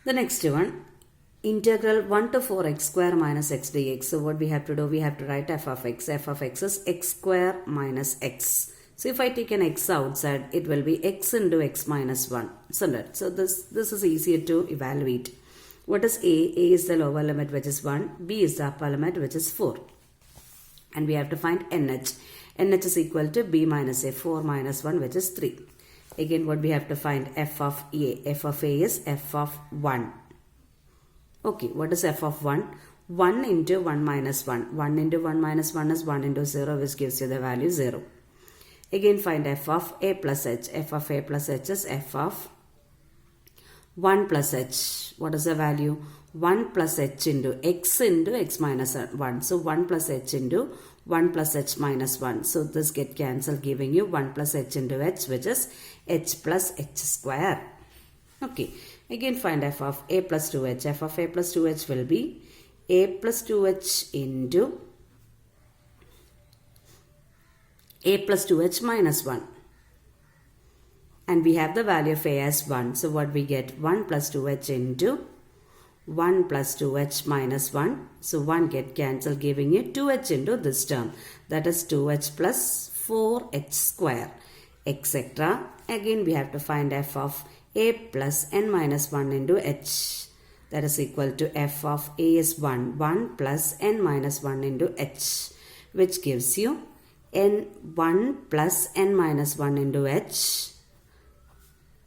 The next one, integral 1 to 4x square minus x dx. So what we have to do, we have to write f of x. F of x is x square minus x. So if I take an x outside, it will be x into x minus 1, isn't it? So this is easier to evaluate. What is a? A is the lower limit, which is 1. B is the upper limit, which is 4. And we have to find nh. nh is equal to b minus a, 4 minus 1, which is 3. Again, what we have to find, f of a. F of a is f of 1. Okay, what is f of 1? 1 into 1 minus 1. 1 into 1 minus 1 is 1 into 0, which gives you the value 0. Again, find f of a plus h. F of a plus h is f of 1 plus h. What is the value? 1 plus h into x minus 1. So 1 plus h into 1 plus h minus 1. So this get cancelled, giving you 1 plus h into h, which is h plus h square. Okay. Again, find f of a plus 2h. F of a plus 2h will be a plus 2h into a plus 2h minus 1. And we have the value of a as 1. So what we get? 1 plus 2h into 1 plus 2h minus 1. So 1 get cancelled, giving you 2h into this term. That is 2h plus 4h square, etc. Again, we have to find f of a plus n minus 1 into h. That is equal to f of a is 1. 1 plus n minus 1 into h, which gives you n1 plus n minus 1 into h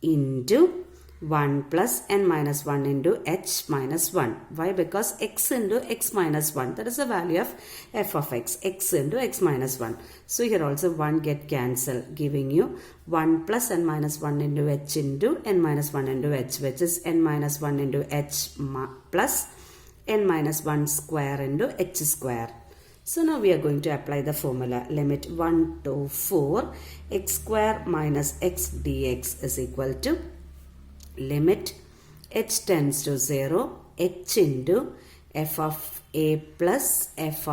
into 1 plus n minus 1 into h minus 1. Why? Because x into x minus 1. That is the value of f of x. X into x minus 1. So here also 1 get cancelled, giving you 1 plus n minus 1 into h into n minus 1 into h, which is n minus 1 into h plus n minus 1 square into h square. So now we are going to apply the formula. Limit 1 to 4 x square minus x dx is equal to limit h tends to 0 h into f of a plus h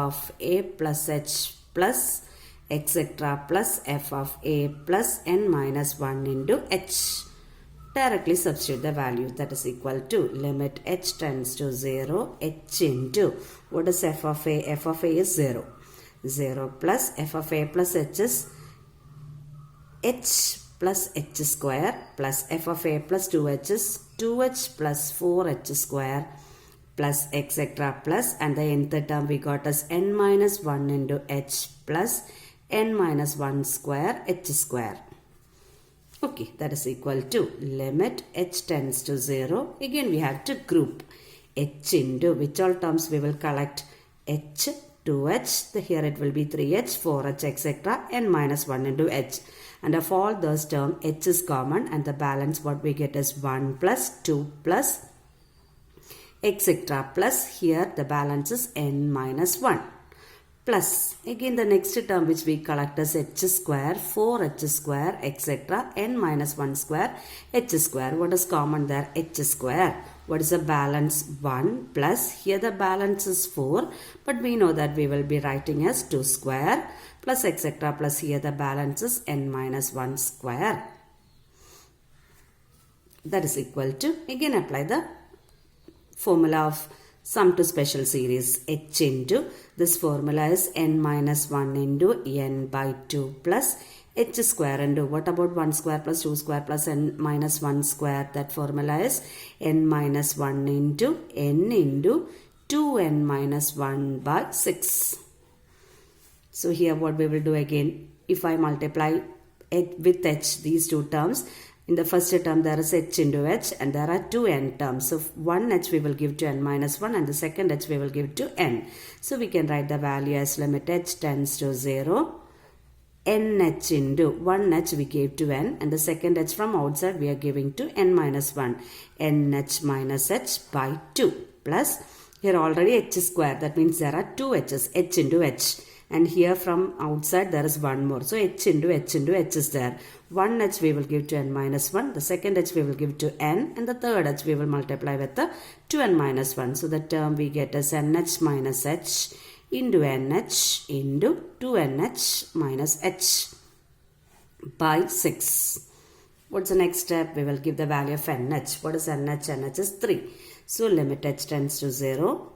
plus etc. plus f of a plus n minus 1 into h. Directly substitute the value. That is equal to limit h tends to 0 h into, what is f of a? F of a is 0. 0 plus f of a plus h is h plus h square plus f of a plus 2h is 2h plus 4h square plus etc. plus, and the nth term we got as n minus 1 into h plus n minus 1 square h square. Okay, that is equal to limit h tends to 0. Again, we have to group h into which all terms we will collect. H, 2h, here it will be 3h, 4h, etc. n minus 1 into h. And of all those terms, h is common, and the balance what we get is 1 plus 2 plus etc. plus here the balance is n minus 1. Plus, again the next term which we collect is h square, 4h square, etc. n minus 1 square, h square. What is common there? H square. What is the balance? 1 plus, here the balance is 4, but we know that we will be writing as 2 square plus etc. plus here the balance is n minus 1 square. That is equal to, again apply the formula of sum to special series. H into, this formula is n minus 1 into n by 2 plus h square into, what about 1 square plus 2 square plus n minus 1 square? That formula is n minus 1 into n into 2n minus 1 by 6. So here what we will do again, if I multiply it with h, these two terms, in the first term there is h into h and there are two n terms. So one h we will give to n minus 1 and the second h we will give to n. So we can write the value as limit h tends to 0, nh into 1h we gave to n and the second h from outside we are giving to n minus 1, nh minus h by 2 plus, here already h square, that means there are two h's, h into h. And here from outside there is one more. So h into h is there. One h we will give to n minus 1. The second h we will give to n. And the third h we will multiply with the 2n minus 1. So the term we get is nh minus h into nh into 2nh minus h by 6. What's the next step? We will give the value of nh. What is nh? nh is 3. So limit h tends to 0.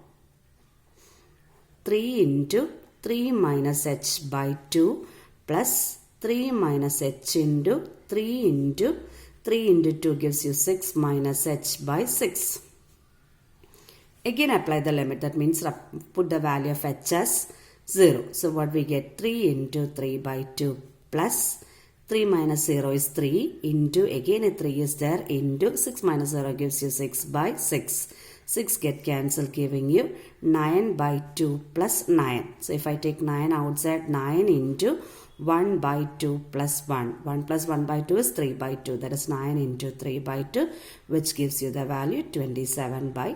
3 into 3 minus h by 2 plus 3 minus h into 3 into 3 into 2 gives you 6 minus h by 6. Again apply the limit. That means put the value of h as 0. So what we get? 3 into 3 by 2 plus 3 minus 0 is 3 into again a 3 is there into 6 minus 0 gives you 6 by 6. 6 get cancelled giving you 9 by 2 plus 9. So if I take 9 outside, 9 into 1 by 2 plus 1. 1 plus 1 by 2 is 3 by 2. That is 9 into 3 by 2 which gives you the value 27 by